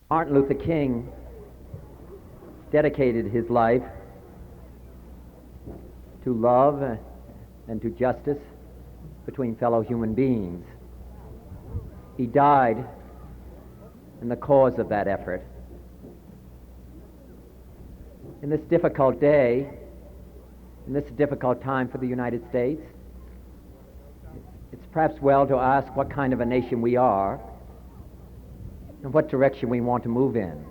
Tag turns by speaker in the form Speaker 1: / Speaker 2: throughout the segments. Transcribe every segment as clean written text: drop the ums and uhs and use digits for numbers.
Speaker 1: Martin Luther King dedicated his life to love and to justice between fellow human beings. He died in the cause of that effort. In this difficult day, in this difficult time for the United States, it's perhaps well to ask what kind of a nation we are and what direction we want to move in.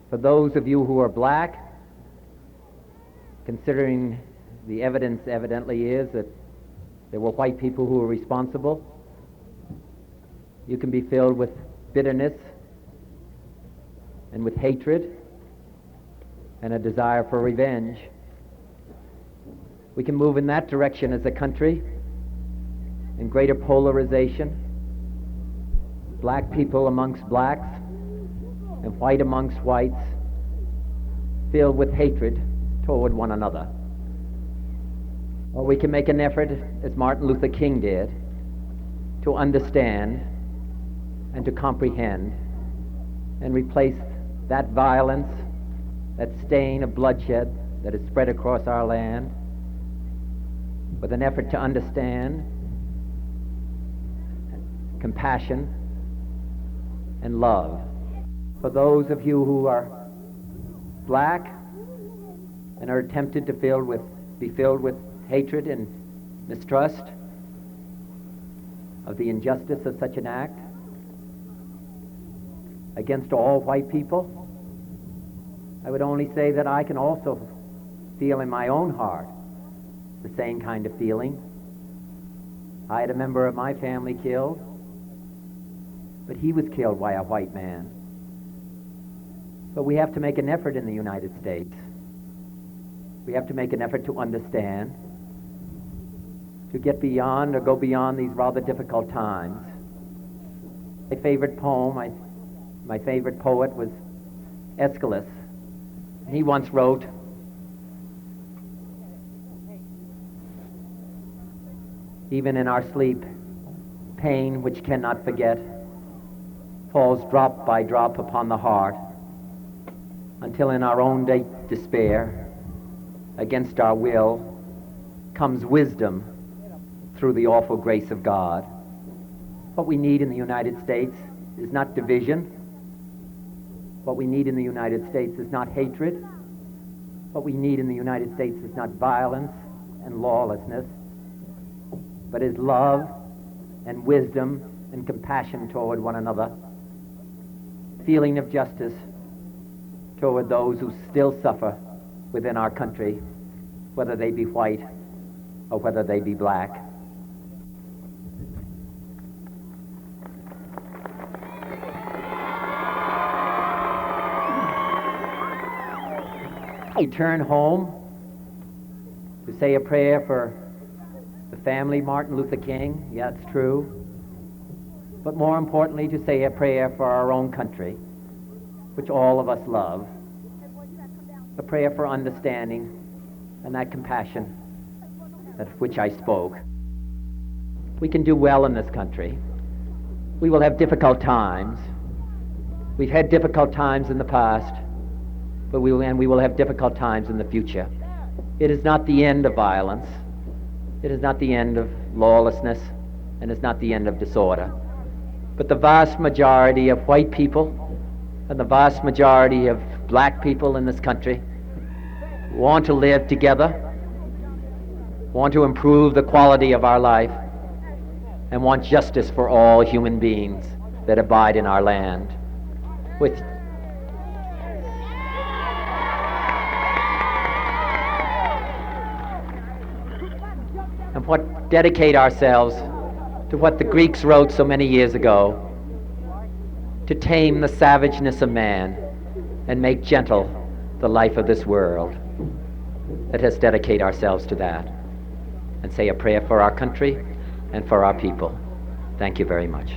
Speaker 1: For those of you who are black, considering the evidence evidently is that there were white people who were responsible, you can be filled with bitterness and with hatred and a desire for revenge. We can move in that direction as a country, in greater polarization, black people amongst blacks and white amongst whites, filled with hatred toward one another. Or we can make an effort, as Martin Luther King did, to understand and to comprehend and replace that violence, that stain of bloodshed that is spread across our land, with an effort to understand, compassion, and love. For those of you who are black and are tempted to be filled with hatred and mistrust of the injustice of such an act against all white people, I would only say that I can also feel in my own heart the same kind of feeling. I had a member of my family killed, but he was killed by a white man. But we have to make an effort in the United States. We have to make an effort to understand, to get beyond or go beyond these rather difficult times. My favorite poem, my favorite poet was Aeschylus. He once wrote, "Even in our sleep, pain which cannot forget falls drop by drop upon the heart, until in our own despair, against our will, comes wisdom through the awful grace of God." What we need in the United States is not division. What we need in the United States is not hatred. What we need in the United States is not violence and lawlessness, but is love and wisdom and compassion toward one another, feeling of justice toward those who still suffer within our country, whether they be white or whether they be black. I turn home to say a prayer for the family Martin Luther King, yeah, it's true, but more importantly to say a prayer for our own country, which all of us love, a prayer for understanding and that compassion of which I spoke. We can do well in this country. We will have difficult times. We've had difficult times in the past, but we will have difficult times in the future. It is not the end of violence. It is not the end of lawlessness, and it's not the end of disorder. But the vast majority of white people and the vast majority of black people in this country want to live together, want to improve the quality of our life, and want justice for all human beings that abide in our land. And what dedicate ourselves to what the Greeks wrote so many years ago, to tame the savageness of man and make gentle the life of this world. Let us dedicate ourselves to that and say a prayer for our country and for our people. Thank you very much.